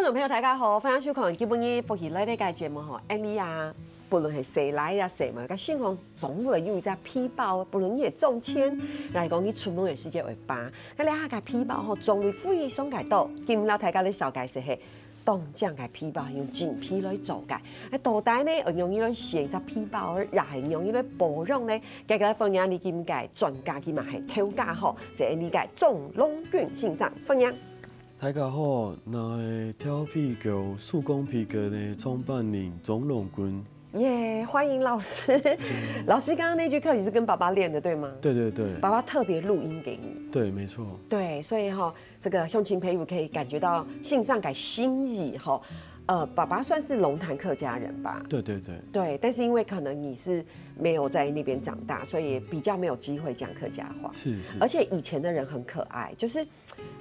众朋友大家好，欢迎收看今日福喜来的个节目吼。MV 啊，不论是谁来呀谁嘛，个信号总会有一只皮包，不论你会中签，来讲你出门的时间会巴，那两个皮包吼，总会富裕松改到，今日大家咧小解是嘿。冻酱嘅皮包用真皮来做嘅，倒帶呢用伊來寫隻皮包，也係用伊來保養呢。今日分享你今屆專家今嘛係調價好，是你嘅總龍卷線上分享。大家好，我係跳皮球、速攻皮革的創辦人總龍君。耶，欢迎老師。老師剛剛那句課語是跟爸爸練的，對嗎？對對對。爸爸特別錄音給你。對，沒錯。對，所以哈，這個鄉親朋友可以感覺到信上改心意哈。爸爸算是龍潭客家人吧？對對對。對，但是因為可能你是沒有在那邊長大，所以比較沒有機會講客家話。是是。而且以前的人很可愛，就是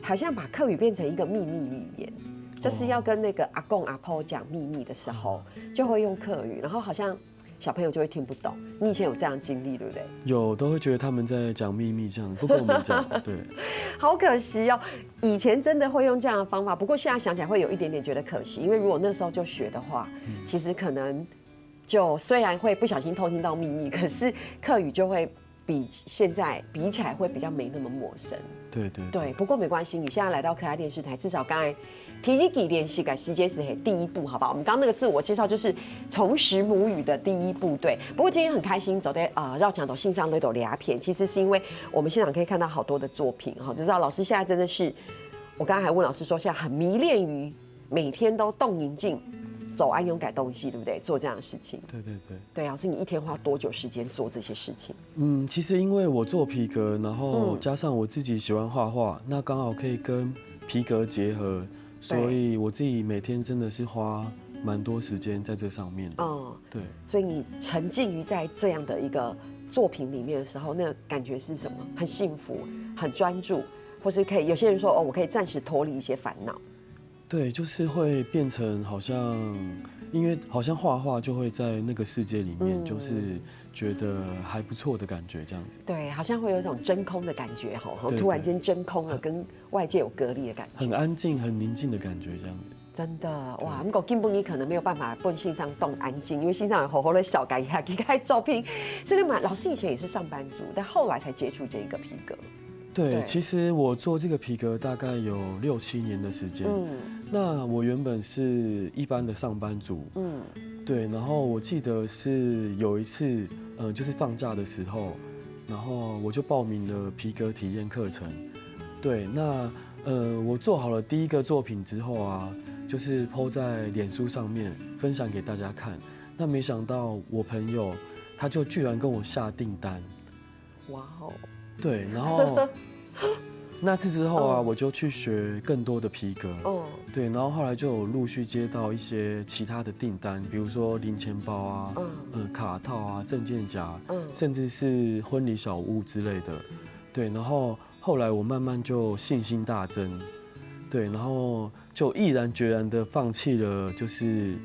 好像把客語變成一個秘密語言。就是要跟那個阿公阿婆講秘密的時候，就會用客語，然後好像小朋友就會聽不懂。你以前有這樣經歷，對不對？有，都會覺得他們在講秘密這樣，不跟我們講。對，好可惜哦，以前真的會用這樣的方法，不過現在想起來會有一點點覺得可惜，因為如果那時候就學的話，其實可能就雖然會不小心偷聽到秘密，可是客語就會比現在比起來會比較沒那麼陌生。對對對，不過沒關係，你現在來到可愛電視台，至少剛才。提起給練習改時間是第一步，好不好？我們剛剛那個自我介紹就是重拾母語的第一步，對。不過今天很開心走在繞牆頭信上那朵倆片，其實是因為我們現場可以看到好多的作品，哈，就知道老師現在真的是，我剛才還問老師說，現在很迷戀於每天都動寧靜走安勇改東西，對不對？做這樣的事情。對對對。對，老師你一天花多久時間做這些事情？其實因為我做皮革，然後加上我自己喜歡畫畫，那剛好可以跟皮革結合。所以我自己每天真的是花蠻多時間在這上面的。對。所以你沉浸於在這樣的一個作品裡面的時候，那個感覺是什麼？很幸福，很專注，或是可以有些人說哦，我可以暫時脫離一些煩惱。對，就是會變成好像，因為好像畫畫就會在那個世界裡面，就是覺得還不錯的感覺，這樣子。對，好像會有一種真空的感覺，好像突然間真空了，跟外界有隔離的感覺。很安靜、很寧靜的感覺，這樣子。真的哇，不過根本你可能沒有辦法奔信上動安靜，因為信上有好好的小改一下，給開作品。所以嘛，老師以前也是上班族，但後來才接觸這個皮革。對，其實我做這個皮革大概有6、7年的時間。那我原本是一般的上班族。對，然後我記得是有一次，就是放假的時候，然後我就報名了皮革體驗課程。對，那我做好了第一個作品之後啊，就是 po 在臉書上面分享給大家看。那沒想到我朋友他就居然跟我下訂單。哇哦！對，然後那次之後啊，我就去學更多的皮革。對，然後後來就有陸續接到一些其他的訂單，比如說零錢包啊，卡套啊，證件夾，甚至是婚禮小物之類的。對，然後後來我慢慢就信心大增，對，然後就毅然決然的放棄了，就是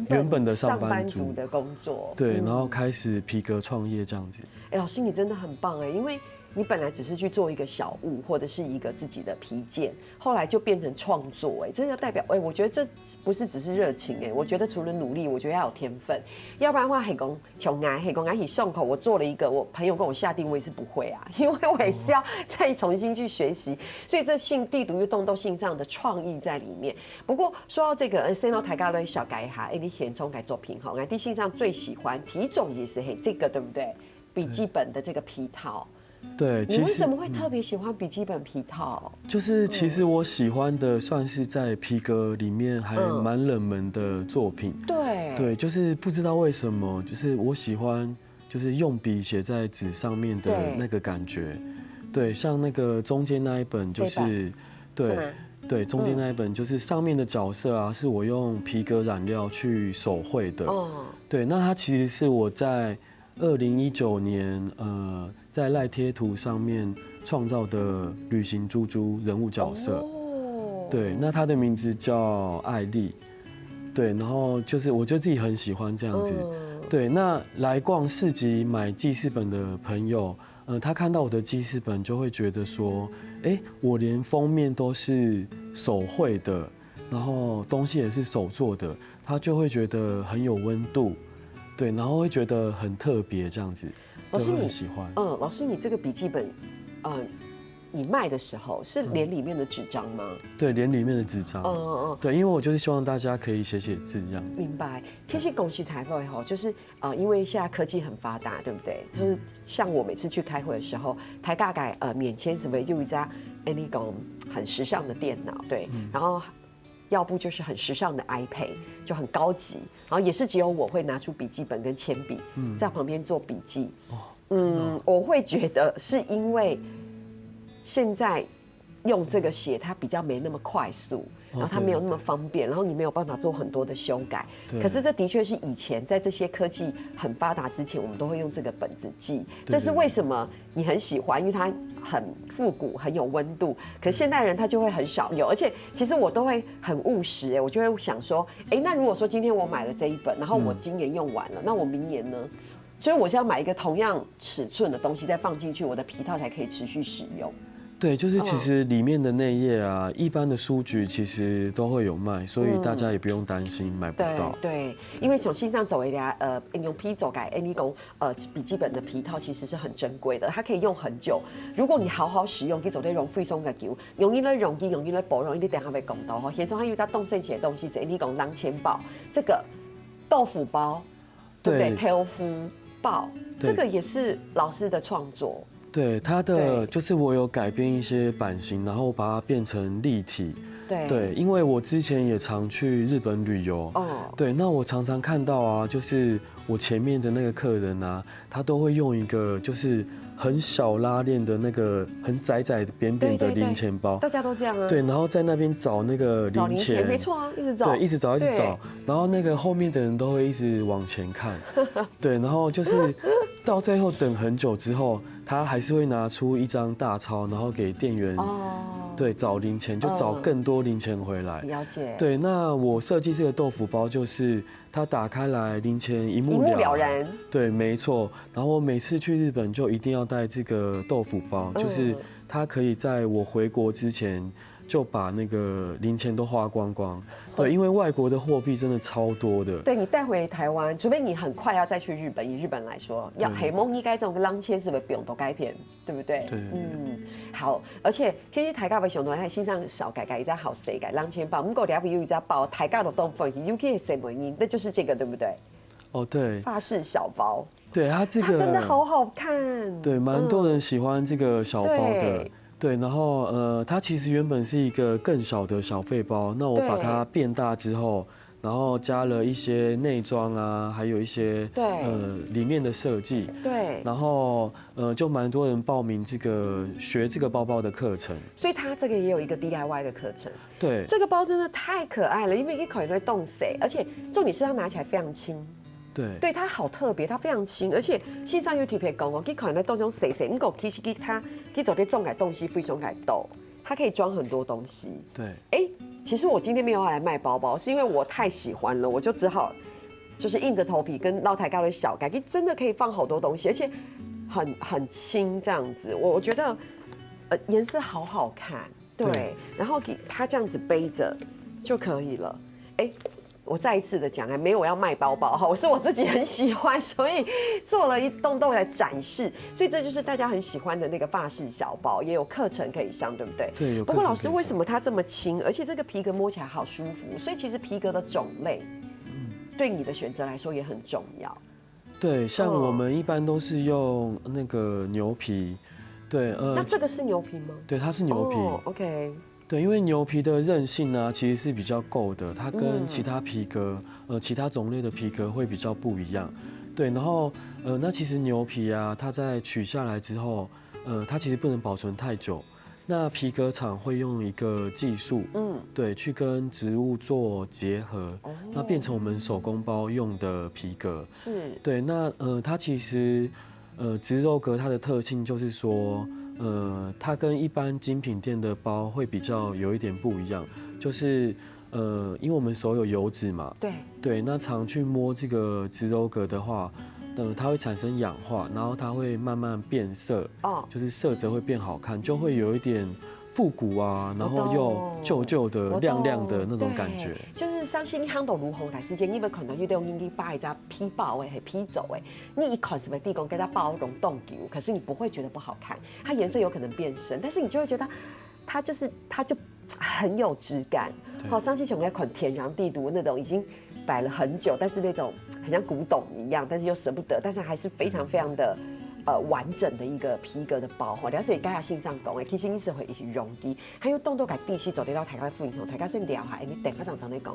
原本的上班族的工作。對，然後開始皮革創業這樣子。老師你真的很棒哎，因為你本來只是去做一個小物或者是一個自己的皮件，後來就變成創作哎，這就代表哎，我覺得這不是只是熱情哎，我覺得除了努力，我覺得要有天分，要不然的話，從我一送口，我做了一個，我朋友跟我下定，我也是不會啊，因為我也是要再重新去學習，所以這地讀運動都信上的創意在裡面。不過說到這個，先到大家來小改一下，你填充改作品哈，我哋信上最喜歡體種也是這個對不對？筆記本的這個皮套。對，你為什麼會特別喜歡筆記本皮套？就是其實我喜歡的算是在皮革裡面還蠻冷門的作品。對，就是不知道為什麼，就是我喜歡就是用筆寫在紙上面的那個感覺。對，像那個中間那一本就是對，中間那一本就是上面的角色啊，是我用皮革染料去手繪的。對，那它其實是我在2019年在賴貼圖上面創造的旅行豬豬人物角色。對，那它的名字叫艾麗。對，然後就是我就自己很喜歡這樣子。對，那來逛市集買記事本的朋友，他看到我的記事本就會覺得說，我連封面都是手繪的，然后东西也是手做的，他就会觉得很有温度，对，然后会觉得很特别这样子，老师很喜欢。老师你这个笔记本，你卖的时候是连里面的纸张吗？对，连里面的纸张。对，因为我就是希望大家可以写字这样。明白。其实恭喜财会哈，就是因为现在科技很发达，对不对？就是像我每次去开会的时候，台大概免签什么就一家 Anycom 很时尚的电脑，对，然后要不就是很时尚的 iPad， 就很高级，然后也是只有我会拿出笔记本跟铅笔，在旁边做笔记。我会觉得是因为现在用这个写，它比较没那么快速，然后它没有那么方便，然后你没有办法做很多的修改。可是这的确是以前在这些科技很发达之前，我们都会用这个本子记。这是为什么你很喜欢，因为它很复古，很有温度。可是现代人他就会很少有，而且其实我都会很务实，我就会想说，那如果说今天我买了这一本，然后我今年用完了，那我明年呢？所以我是要买一个同样尺寸的东西再放进去，我的皮套才可以持续使用。对，就是其实里面的内页啊，一般的书局其实都会有卖，所以大家也不用担心买不到。对，因为从线上走一下，用皮走改 Any 工笔记本的皮套其实是很珍贵的，它可以用很久。如果你好好使用，可以走那种费松的球，容易保容，你等下会讲到哈。现在还有在动剩起的东西是 Any 工当钱包，这个豆腐包，对不对？豆腐包，这个也是老师的创作。对，它的就是我有改变一些版型，然后把它变成立体。对，因为我之前也常去日本旅游。对，那我常常看到啊，就是我前面的那个客人啊，他都会用一个就是很小拉链的那个很窄扁的零钱包，大家都这样啊。对，然后在那边找那个零钱，没错啊，一直找，对，一直找，然后那个后面的人都会一直往前看，对，然后就是到最后等很久之后，他还是会拿出一张大钞，然后给店员。对，找零钱就找更多零钱回来。了解。对，那我设计这个豆腐包就是它打开来零钱一目了然。对，没错。然后我每次去日本就一定要带这个豆腐包，就是它可以在我回国之前就把那个零钱都花光光。对，因为外国的货币真的超多的。对，你带回台湾，除非你很快要再去日本，以日本来说，要黑蒙应该这种浪签是不是不用都改片，对不对？对，好，而且其实台价的上头喺线上少改一只好势改浪签包，不过你有一只包台价的东西，尤其是什么音，那就是这个，对不对？对，法式小包。对，它这个真的好好看。对，蛮多人喜欢这个小包的。对，然后它其实原本是一个更小的小费包，那我把它变大之后，然后加了一些内装啊，还有一些里面的设计，对，然后就蛮多人报名学这个包包的课程，所以它这个也有一个 DIY 的课程。对，这个包真的太可爱了，因为一口也会冻水，而且重点是它拿起来非常轻。对，它好特别，它非常轻，而且线上有特别讲哦，佢可能当中细，不过其实它做啲重改东西非常改斗，它可以装很多东西。对，其实我今天没有要来卖包包，是因为我太喜欢了，我就只好就是硬着头皮跟捞台高的小改，真的可以放好多东西，而且很轻这样子，我觉得颜色好好看，对，然后给它这样子背着就可以了，我再一次的讲，没有我要卖包包哈，我是我自己很喜欢，所以做了一栋来展示，所以这就是大家很喜欢的那个法式小包，也有课程可以上，对不对？对。不过老师为什么它这么轻，而且这个皮革摸起来好舒服？所以其实皮革的种类，对你的选择来说也很重要。对，像我们一般都是用那个牛皮，对，那这个是牛皮吗？对，它是牛皮。OK。对，因为牛皮的韧性呢，其实是比较够的，它跟其他皮革，其他种类的皮革会比较不一样。对，然后那其实牛皮啊，它在取下来之后，它其实不能保存太久。那皮革厂会用一个技术，对，去跟植物做结合，那变成我们手工包用的皮革。是。对，那它其实植鞣革它的特性就是说。它跟一般精品店的包会比较有一点不一样，就是因为我们手有油脂嘛，对，那常去摸这个植鞣革的话，它会产生氧化，然后它会慢慢变色，就是色泽会变好看，就会有一点复古啊，然后又旧旧的、亮亮的那种感觉。就是相信你看到如红台时间，因为可能你用你把一张皮包诶、皮走诶，你一看是不地公给它包容动球，可是你不会觉得不好看，它颜色有可能变深，但是你就会觉得它就很有质感。好，相信熊那款天然地图那种已经摆了很久，但是那种很像古董一样，但是又舍不得，但是还是非常非常的。完整的一个皮革的包，了解大家线上讲的，其实你是会一起容易，还有动作改地气走得到大家的副影响，大家先聊下，你等下常常在讲。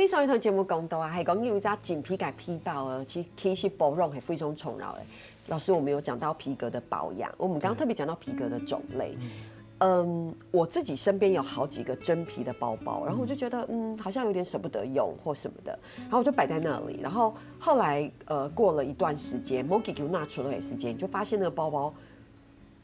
上一堂节目讲到啊，系讲有一只紧皮改皮包啊，其实保养是非常重要的。老师，我们有讲到皮革的保养，我们刚刚特别讲到皮革的种类。我自己身边有好几个真皮的包包，然后我就觉得好像有点舍不得用或什么的，然后我就摆在那里。然后后来过了一段时间，某几个纳出来的时间，你就发现那个包包。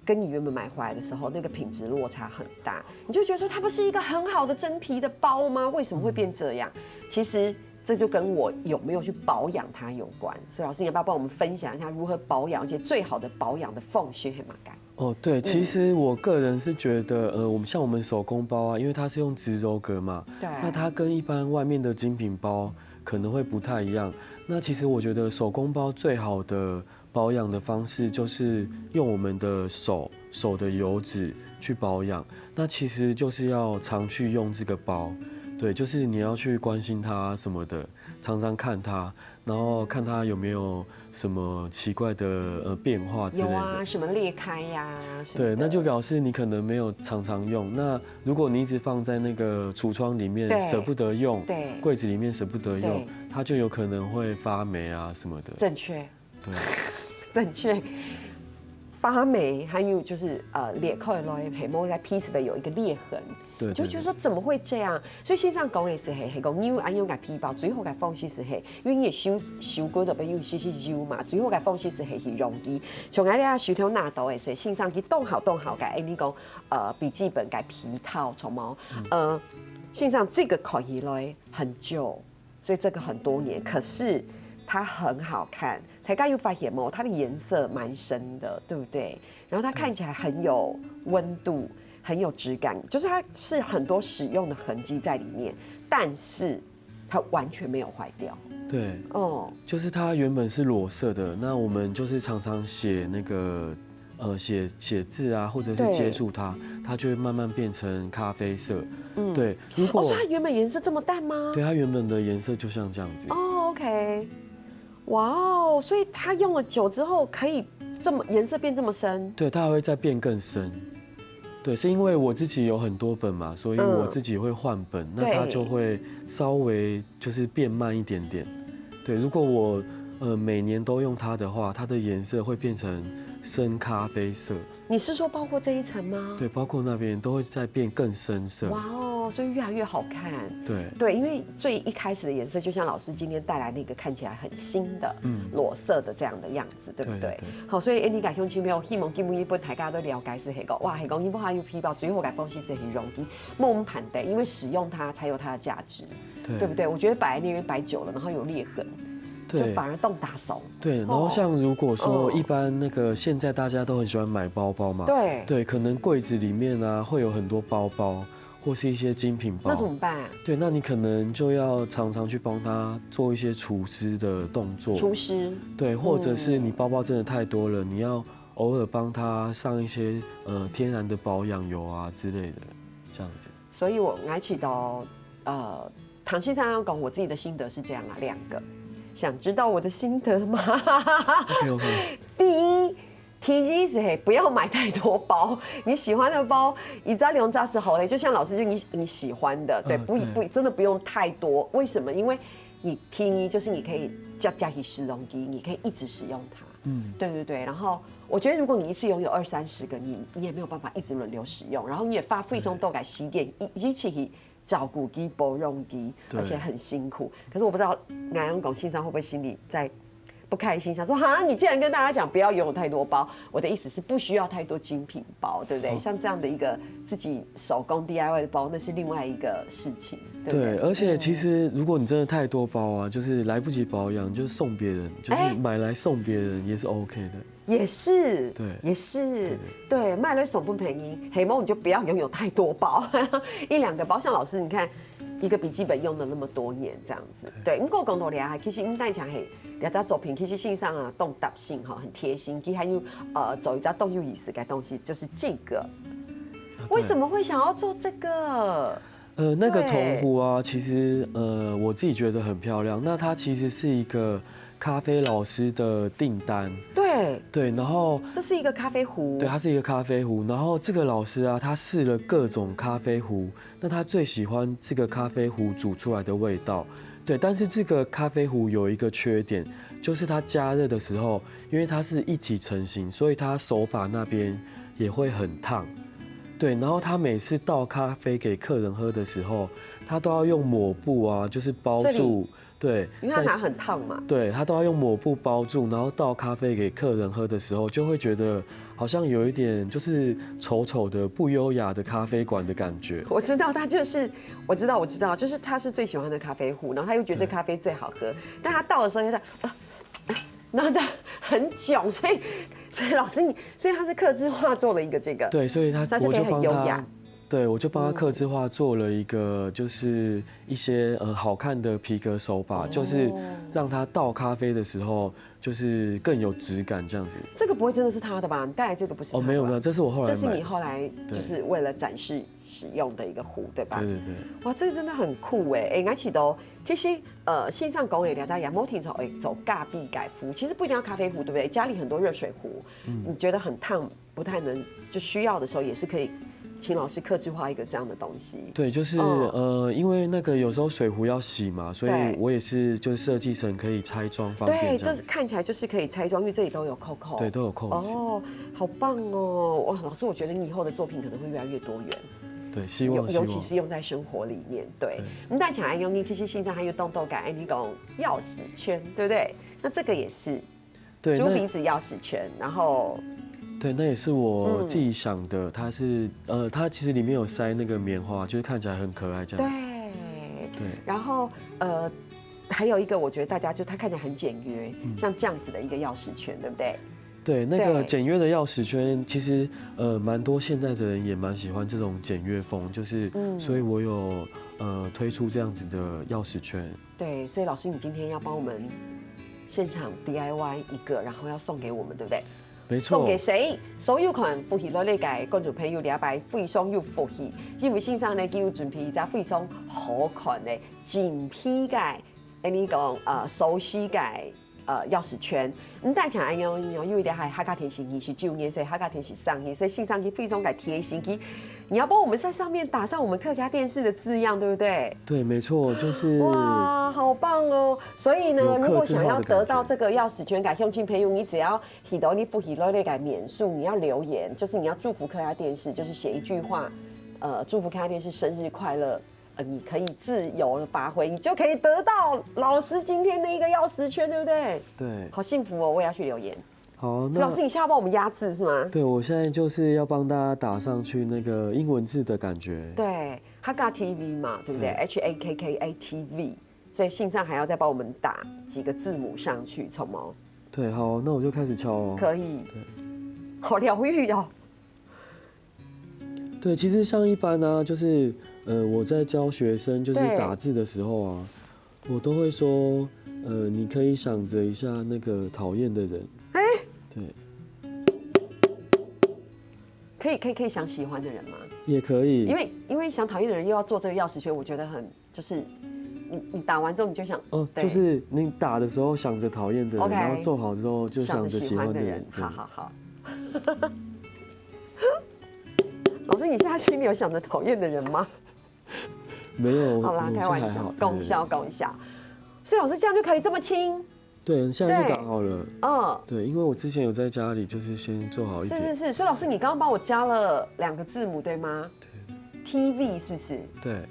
跟你原本买回来的时候，那个品质落差很大，你就觉得说它不是一个很好的真皮的包吗？为什么会变这样？其实这就跟我有没有去保养它有关。所以老师，你要不要帮我们分享一下如何保养，而且最好的保养的方式和马改？哦，对，其实我个人是觉得，我们手工包啊，因为它是用植鞣革嘛，对，那它跟一般外面的精品包可能会不太一样。那其实我觉得手工包最好的保养的方式就是用我们的手的油脂去保养，那其实就是要常去用这个包，对，就是你要去关心它什么的，常常看它，然后看它有没有什么奇怪的变化之类的。有啊，什么裂开呀？对，那就表示你可能没有常常用。那如果你一直放在那个橱窗里面舍不得用，对，柜子里面舍不得用，它就有可能会发霉啊什么的。正确。对，正确。发霉，还有就是裂开来，皮毛在 piece 的有一个裂痕，对，就觉得说怎么会这样？所以线上讲的是系讲你安用个皮包，最好个方式是系，因为你收过就要用洗油嘛，最好个方式是容易。从俺哋收条拿到的是线上去冻好个，你讲笔记本改皮套，从毛线上这个可以来很旧，所以这个很多年，可是它很好看。大家有发现吗？它的颜色蛮深的，对不对？然后它看起来很有温度，很有质感，就是它是很多使用的痕迹在里面，但是它完全没有坏掉。对，就是它原本是裸色的，那我们就是常常写那个写字啊，或者是接触它，它就会慢慢变成咖啡色。对，如果所以它原本颜色这么淡吗？对，它原本的颜色就像这样子。OK。哇哦！所以它用了久之后，可以颜色变这么深？对，它还会再变更深。对，是因为我自己有很多本嘛，所以我自己会换本，那它就会稍微就是变慢一点点。对，如果我每年都用它的话，它的颜色会变成深咖啡色。你是说包括这一层吗？对，包括那边都会再变更深色。哇哦，所以越来越好看。对，因为最一开始的颜色，就像老师今天带来那个看起来很新的裸色的这样的样子，对不对？好，所以你改胸前面希望基本一本大家都了解是黑个，哇，黑个你不还有皮包，最后改方式是很容易梦盘的，因为使用它才有它的价值，对不对？我觉得摆在那边摆久了，然后有裂痕。就反而动打手。对，然后像如果说一般那个现在大家都很喜欢买包包嘛，对，可能柜子里面啊会有很多包包或是一些精品包，那怎么办？对，那你可能就要常常去帮他做一些除湿的动作。除湿。对，或者是你包包真的太多了，你要偶尔帮他上一些天然的保养油啊之类的，这样子。所以我爱起到唐先生要讲我自己的心得是这样啊，两个。想知道我的心得吗？ OK。第一，提议是不要买太多包，你喜欢的包，你知道两扎是好嘞，就像老师就你喜欢的，对，不真的不用太多。为什么？因为你提议就是你可以加以使用机，你可以一直使用它。对。然后我觉得如果你一次拥有20-30个，你也没有办法一直轮流使用，然后你也花费上都改洗点一起。照顾机、保养机，而且很辛苦。可是我不知道南洋港先生会不会心里在不开心，想说哈，你既然跟大家讲不要拥有太多包，我的意思是不需要太多精品包，对不对？像这样的一个自己手工 DIY 的包，那是另外一个事情，对不对？对，而且其实如果你真的太多包啊，就是来不及保养，就送别人，就是买来送别人也是 OK 的。也是，对，也是，对，卖了手不便宜，黑猫你就不要拥有太多包，一两个包。像老师，你看一个笔记本用了那么多年，这样子，对，不过讲到厉害，其实带讲嘿，两张作品其实性上啊，动搭性哈，很贴心，其实还有走一张动有意思的东西，就是这个。为什么会想要做这个？那个铜壶啊，其实我自己觉得很漂亮。那它其实是一个咖啡老师的订单。对，然后这是一个咖啡壶。对，它是一个咖啡壶。然后这个老师啊，他试了各种咖啡壶，那他最喜欢这个咖啡壶煮出来的味道。对，但是这个咖啡壶有一个缺点，就是它加热的时候，因为它是一体成型，所以它手把那边也会很烫。对，然后他每次倒咖啡给客人喝的时候，他都要用抹布啊，就是包住。对，因为它拿很烫嘛。对，他都要用抹布包住，然后倒咖啡给客人喝的时候，就会觉得好像有一点就是丑丑的、不优雅的咖啡馆的感觉。我知道他就是，我知道，就是他是最喜欢的咖啡壶，然后他又觉得这咖啡最好喝，但他倒的时候又在然后这样很囧，所以老师你，所以他是客制化做了一个这个，对，所以我就帮他。对，我就帮他客制化做了一个，就是一些好看的皮革手把，就是让他倒咖啡的时候，就是更有质感这样子。这个不会真的是他的吧？你带来这个不是？没有，这是我后来买的。这是你后来就是为了展示使用的一个壶，对吧？对。哇，这个真的很酷哎！而且都其实线上讲的大家也冇听走咖啡改壶，其实不一定要咖啡壶，对不对？家里很多热水壶，你觉得很烫，不太能就需要的时候也是可以。请老师客制化一个这样的东西。对，就是因为那个有时候水壶要洗嘛，所以我也是就设计成可以拆装方便。对，这是看起来就是可以拆装，因为这里都有扣扣。对，都有扣子。哦，好棒哦！哇，老师，我觉得你以后的作品可能会越来越多元。对，希望。尤其是用在生活里面。对，我们大家用你 PC 线上还有动动感，你讲钥匙圈，对不对？那这个也是，对，猪鼻子钥匙圈，然后。对，那也是我自己想的。它是它其实里面有塞那个棉花，就是看起来很可爱这样。对。然后还有一个，我觉得大家就它看起来很简约，像这样子的一个钥匙圈，对不对？对，那个简约的钥匙圈，其实蛮多现在的人也蛮喜欢这种简约风，就是所以我有推出这样子的钥匙圈。对，所以老师，你今天要帮我们现场 DIY 一个，然后要送给我们，对不对？没错，送给谁？所有可能福气落嚟嘅觀眾朋友了解非常有福氣，因為先生呢叫準備一隻非常好看的精批嘅，你講手洗嘅钥匙圈，帶起來用，因為咧係客家田是29年，所以客家田是3年，所以信上去非常嘅貼心機。你要帮我们在上面打上我们客家电视的字样，对不对？对，没错，就是哇，好棒哦！所以呢，如果想要得到这个钥匙圈，改用进朋友，你只要喜到你福喜乐类改免数，你要留言，就是你要祝福客家电视，就是写一句话，祝福客家电视生日快乐。你可以自由的发挥，你就可以得到老师今天的一个钥匙圈，对不对？对，好幸福哦！我也要去留言。好，那老师，你现在要帮我们压字是吗？对，我现在就是要帮大家打上去那个英文字的感觉。对，哈嘎 TV 嘛，对不对？HAKKA TV， 所以信上还要再帮我们打几个字母上去，丑毛。对，好，那我就开始敲哦。可以。对，好疗愈哦。对，其实像一般呢，就是我在教学生就是打字的时候啊，我都会说，你可以想着一下那个讨厌的人。对，可以想喜欢的人吗？也可以，因为想讨厌的人又要做这个钥匙圈，我觉得很就是你打完之后你就想就是你打的时候想着讨厌的人，然后做好之后就想着喜欢的人。好。老师，你现在心里有想着讨厌的人吗？没有，好啦，开玩笑，搞笑。所以老师这样就可以这么轻。对，现在就打好了。对，因为我之前有在家里，就是先做好一点。是。所以老师，你刚刚帮我加了2个字母，对吗？对。TV 是不是？对。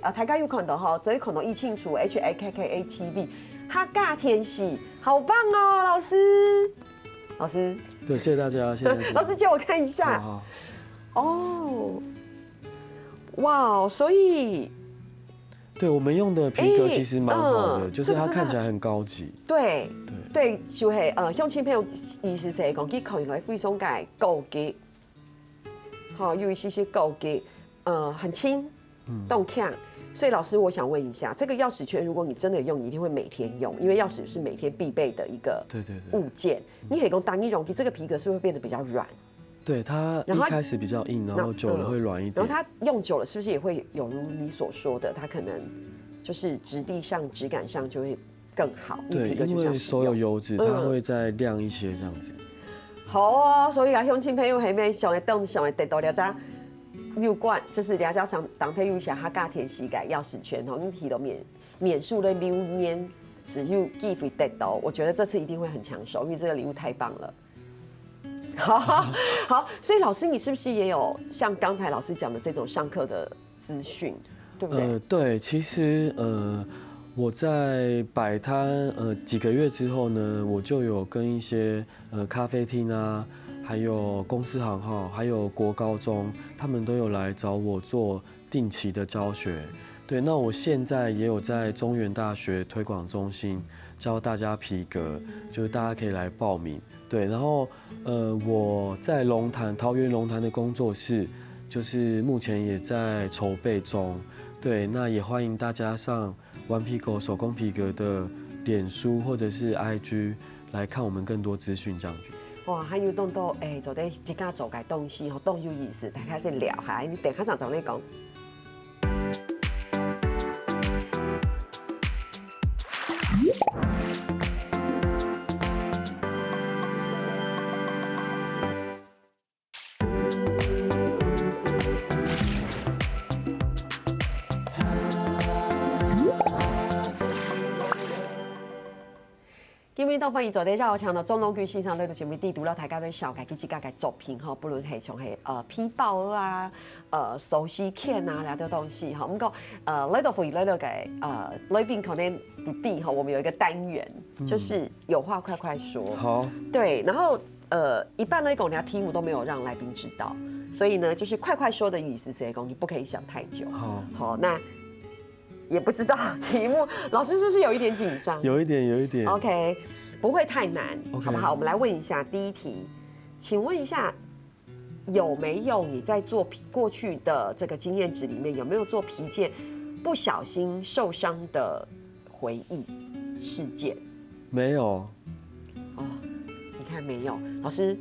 大家有看到哈，所以可能一清楚 HAKKA TV，客家天時好棒哦，老师，老师，对，谢谢大家，谢谢大家。老师借我看一下。好。哦，哇，所以。对，我们用的皮革其实蛮好的，就是它看起来很高级。对，就是乡亲朋友意思是讲，佢看来非常嘅高级，好，有一些高级，很轻，动强。所以老师，我想问一下，这个钥匙圈，如果你真的用，你一定会每天用，因为钥匙是每天必备的一个物件。你可以讲当一容，这个皮革是会变得比较软。对，它一开始比较硬，然后久了会软一点。然后它用久了，是不是也会有如你所说的，它可能就是质地上、质感上就会更好？对，因为所有油脂它会再亮一些这样子。好哦，所以啊，乡亲朋友下面想会懂，想会得到了解。有关就是了解上当天有下哈价田膝盖钥匙圈吼，你提到免数的流年只有机会得到，我觉得这次一定会很抢手，因为这个礼物太棒了。好，所以老师，你是不是也有像刚才老师讲的这种上课的资讯，对不对？对，其实我在摆摊几个月之后呢，我就有跟一些咖啡厅啊，还有公司行号，还有国高中，他们都有来找我做定期的教学。对，那我现在也有在中原大学推广中心教大家皮革，就是大家可以来报名。对，然后我在桃园龙潭的工作室，就是目前也在筹备中。对，那也欢迎大家上顽皮狗手工皮革的脸书或者是 IG 来看我们更多资讯这样子。哇，还有动到做的一家做嘅东西，好动有意思，大家再聊下，你等下上找你讲。今天到欢迎做在绕墙的中农区欣赏队的节目，地图了大家对小改自家嘅作品哈，不论係從係皮包啊、手撕片啊那啲東西哈，咁個呢度歡迎呢度嘅裏邊可能不地哈，我們有一個單元，就是有話快快說。好。對，然後一般來講，連題目都沒有讓來賓知道，所以呢，就是快快說的意思是講你不可以想太久。好，那。也不知道題目，老師是不是有一點緊張？有一點。OK， 不會太難， okay. 好不好？我們來問一下第一題，請問一下，有沒有你在做過去的這個經驗值裡面，有沒有做皮件不小心受傷的回憶事件？沒有。哦，你看沒有，老師。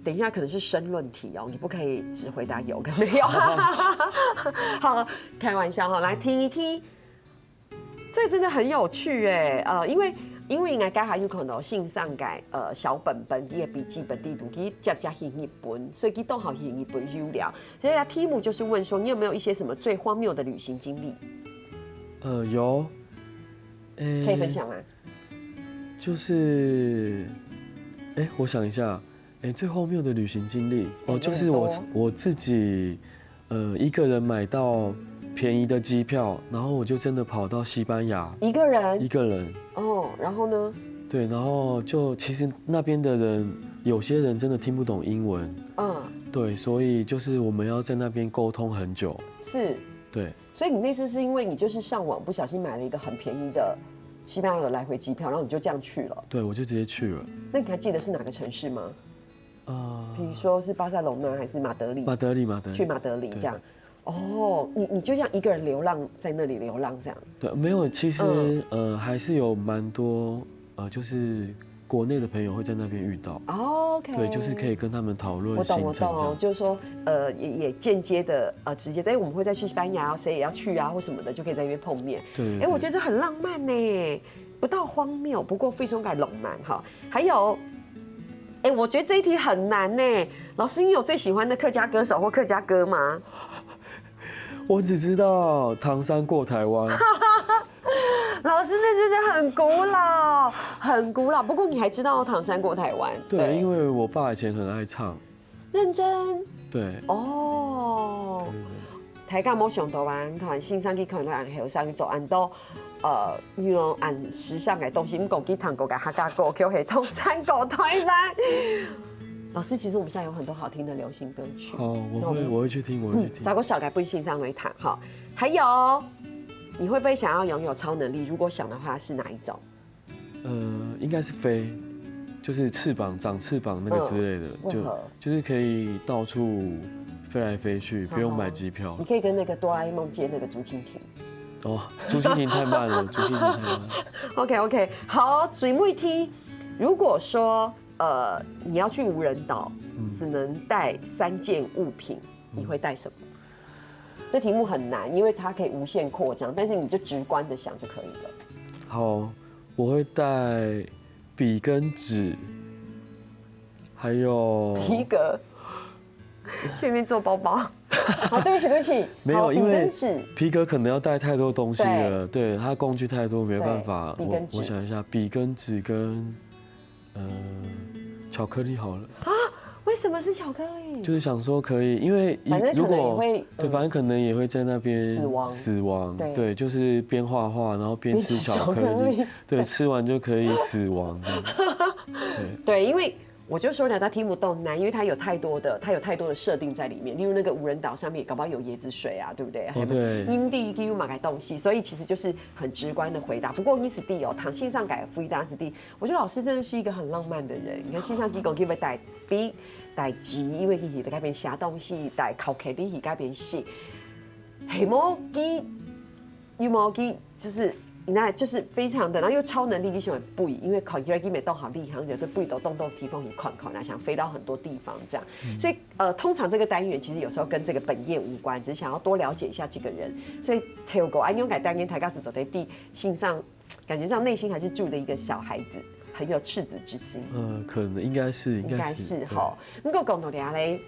等一下，可能是申論題哦，你不可以只回答有跟沒有。好，開玩笑哈，來聽一聽，這真的很有趣哎，因為我家下有可能線上嘅小本本，啲嘅筆記本地圖，佢夾寫一本，所以佢都好寫一本資料。所以題目就是問說，你有沒有一些什麼最荒謬的旅行經歷？有，可以分享嗎？就是，我想一下。最荒謬的旅行經歷哦，就是我自己，一個人買到便宜的機票，然後我就真的跑到西班牙。一個人。哦，然後呢？對，然後就其實那邊的人，有些人真的聽不懂英文。對，所以就是我們要在那邊溝通很久。是。對。所以你那次是因為你就是上網不小心買了一個很便宜的西班牙的來回機票，然後你就這樣去了。對，我就直接去了。那你還記得是哪個城市嗎？比如說是巴塞隆納還是馬德里？馬德里。去馬德里這樣。哦，你就這樣一個人流浪在那裡流浪這樣？對，沒有，其實還是有蠻多就是國內的朋友會在那邊遇到。OK。對，就是可以跟他們討論行程。我懂，就是說也間接的直接，我們會再去西班牙，誰也要去啊或什麼的，就可以在那邊碰面。對。我覺得這很浪漫呢，不到荒謬，不過非常感浪漫哈。還有。我覺得這一題很難呢。老師，你有最喜歡的客家歌手或客家歌嗎？我只知道《唐山過台灣》。老師，那真的很古老，很古老。不過你還知道《唐山過台灣》？對，因為我爸以前很愛唱。認真？對。哦。台港冇上台灣，可能先生去看人後生去做安多。比如按时尚的东西，唔讲去糖果嘅客家歌，叫系通山歌台湾。老师，其实我们现在有很多好听的流行歌曲。哦，我会去听，我会去听。找个小改不欣赏为谈哈。还有，你会不会想要拥有超能力？如果想的话，是哪一种？应该是飞，就是长翅膀那个之类的，就是可以到处飞来飞去，不用买机票。你可以跟那个哆啦 A 梦借那个竹蜻蜓。哦，竹蜻蜓太慢了，竹蜻蜓太慢。OK， 好，水妹梯。如果说你要去无人岛，只能带3件物品，你会带什么？这题目很难，因为它可以无限扩张，但是你就直观的想就可以了。好，我会带笔跟纸，还有皮革，去里面做包包。好，对不起，没有，因为皮革可能要带太多东西了，对，它工具太多，没办法。我想一下，笔跟纸跟巧克力好了。啊？为什么是巧克力？就是想说可以，因为如果对，反正可能也会在那边死亡。对，就是边画画，然后边吃巧克力，对，吃完就可以死亡这样。对，因为我就说了，它题目都难，因为它有太多的设定在里面。例如那个无人岛上面，搞不好有椰子水啊，对不对？对。因地给马改东西，所以其实就是很直观的回答。不过你是地哦，躺线上改复议答是地。我觉得老师真的是一个很浪漫的人。你看线上机构可以带笔、带纸，因为你在改变写东西，带考克力改变写。黑毛机、羽毛机就是。那就是非常的，然后又超能力，你喜欢不？因为考起来基本动好厉害，有的不都动提供你款，那想飞到很多地方这样。所以通常这个单元其实有时候跟这个本业无关，只是想要多了解一下这个人。所以跳过安勇改单元台高斯走在地心上，感觉上内心还是住的一个小孩子，很有赤子之心。可能应该是哈。不过讲到俩嘞，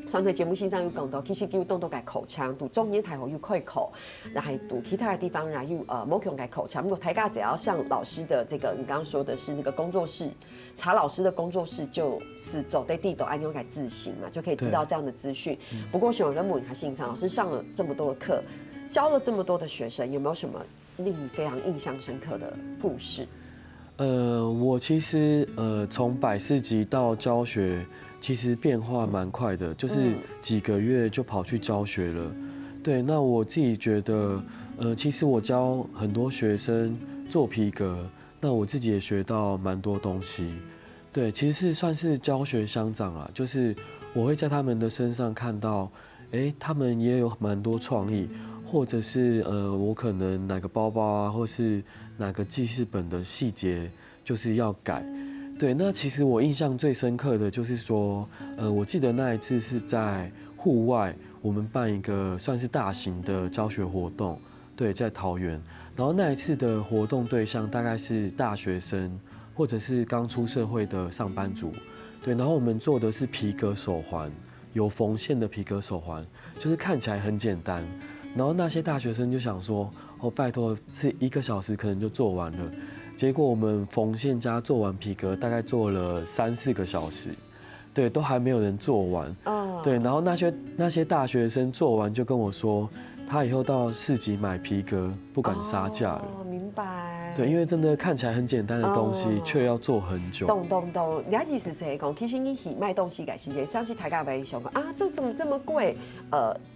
上台节目线上有讲到，其实叫动改口腔，读中年台后有开口，然后读其他的地方，然后有某种改口腔。如果台大只要上老师的这个，你刚刚说的是那个工作室，查老师的工作室就是走在地斗按钮改自行嘛，就可以知道这样的资讯。不过选跟母他欣赏老师上了这么多的课，教了这么多的学生，有没有什么令你非常印象深刻的故事？我其实从百事级到教学。其实变化蛮快的，就是几个月就跑去教学了。对，那我自己觉得，其实我教很多学生做皮革，那我自己也学到蛮多东西。对，其实是算是教学相长啊，就是我会在他们的身上看到，他们也有蛮多创意，或者是我可能哪个包包啊，或是哪个记事本的细节，就是要改。对，那其实我印象最深刻的就是说，我记得那一次是在户外，我们办一个算是大型的教学活动，对，在桃园。然后那一次的活动对象大概是大学生，或者是刚出社会的上班族，对。然后我们做的是皮革手环，有缝线的皮革手环，就是看起来很简单。然后那些大学生就想说，拜托，是1个小时可能就做完了。结果我们缝线加做完皮革，大概做了3、4个小时，对，都还没有人做完。对，然后那些大学生做完就跟我说，他以后到市集买皮革不敢杀价了。明白。对，因为真的看起来很简单的东西，却要做很久。懂。了解是谁讲？其实你去卖东西改时间，上次大家会想讲啊，这怎么这么贵？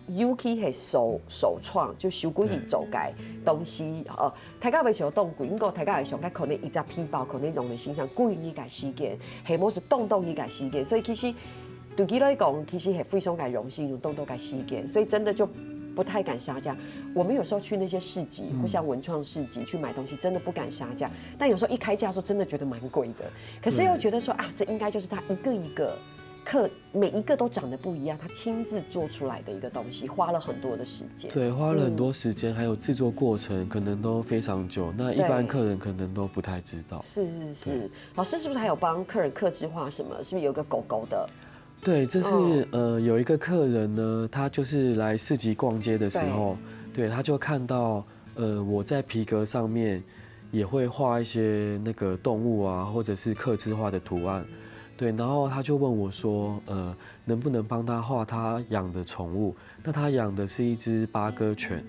尤其是首创，就收几去做改东西。大家会想动贵，不过大家会想，可能一只皮包可能用的身上贵你改时间，系冇是动你改时间，所以其实对佢来讲，其实系非常改荣幸，用动改时间，所以真的就。不太敢杀价，我们有时候去那些市集，或像文创市集去买东西，真的不敢杀价。但有时候一开价的时候，真的觉得蛮贵的。可是又觉得说啊，这应该就是他一个一个每一个都长得不一样，他亲自做出来的一个东西，花了很多的时间。对，花了很多时间，还有制作过程可能都非常久。那一般客人可能都不太知道。是。老师是不是还有帮客人客制化什么？是不是有个狗狗的？对，这是有一个客人呢，他就是来市集逛街的时候，对，他就看到我在皮革上面也会画一些那个动物啊，或者是客制化的图案，对，然后他就问我说，能不能帮他画他养的宠物？那他养的是一只8哥犬，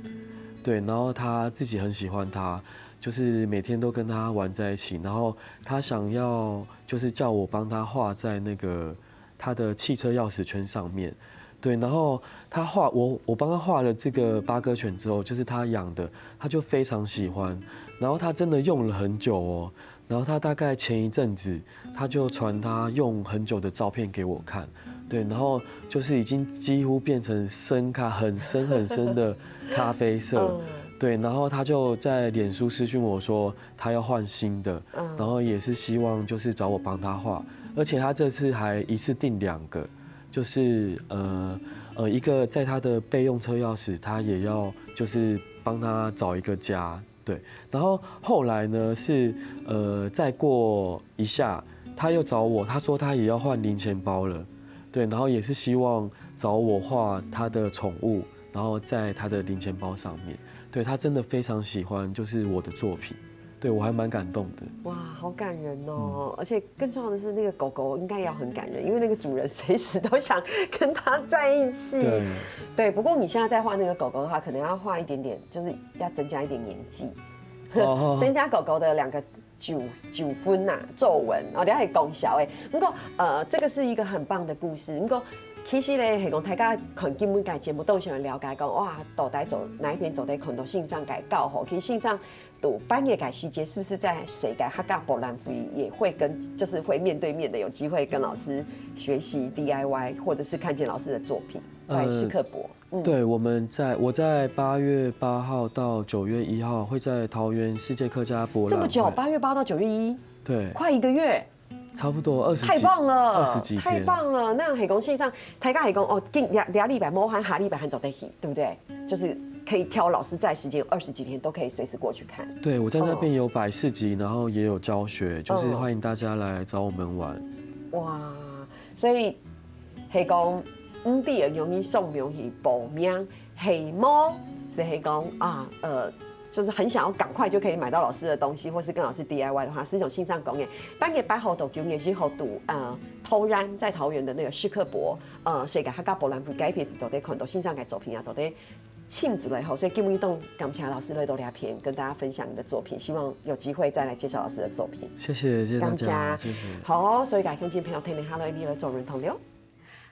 对，然后他自己很喜欢他，就是每天都跟他玩在一起，然后他想要就是叫我帮他画在那个他的汽车钥匙圈上面。对，然后他画我帮他画了这个八哥犬之后，就是他养的，他就非常喜欢，然后他真的用了很久哦，然后他大概前一阵子他就传他用很久的照片给我看，对，然后就是已经几乎变成很深的咖啡色，对，然后他就在脸书私讯我说他要换新的，然后也是希望就是找我帮他画，而且他这次还一次订2个。就是一个在他的备用车钥匙，他也要就是帮他找一个家，对。然后后来呢是再过一下，他又找我，他说他也要换零钱包了，对。然后也是希望找我画他的宠物，然后在他的零钱包上面，对他真的非常喜欢，就是我的作品。对我还蛮感动的。哇，好感人哦！而且更重要的是，那个狗狗应该也要很感人，因为那个主人随时都想跟它在一起。对。不过你现在在画那个狗狗的话，可能要画一点点，就是要增加一点年纪，增加狗狗的2个九分呐皱纹，哦，等下可以讲小哎。不过这个是一个很棒的故事。不过其实咧，係講大家看基本嘅節目都想了解講，哇，到底走哪一邊走得看到線上改告吼，其實線上讀班業改細節，是不是在誰改客家博覽會也會跟，就是會面對面的有機會跟老師學習 DIY， 或者是看見老師的作品，在史克博。對，我在8月8號到9月1號會在桃園世界客家博覽會。這麼久，8月8到9月1，對，快1個月。差不多20幾，太棒了，20幾天，太棒了。那係講線上，大家係講哦，兩禮拜摸還下禮拜還走得去，對不對？就是可以挑老師在時間有20幾天都可以隨時過去看。對，我在那邊有擺市集，然後也有教學，就是歡迎大家來找我們玩。哇，所以係講5點容易送名去報名，係摸是係講啊就是很想要趕快就可以買到老師的東西，或是跟老師 DIY 的話，是一種線上講嘅。8月8號到9月1號讀陶然在桃園的那個史克博世界客家博覽會改片是走得看到線上嘅作品啊，走得親子了以後，所以今日都感謝老師來到兩片跟大家分享你的作品，希望有機會再來介紹老師的作品。謝謝大家，謝謝。好，所以各位鄉親朋友聽你下來你來做認同了。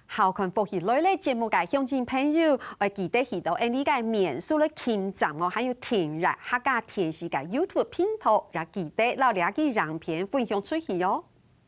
校群復習類咧節目嘅鄉親朋友，我記得去到呢個免數咧傾站哦，還有填入客家電視嘅 YouTube 頻道，也記得留兩個影片分享出去哦。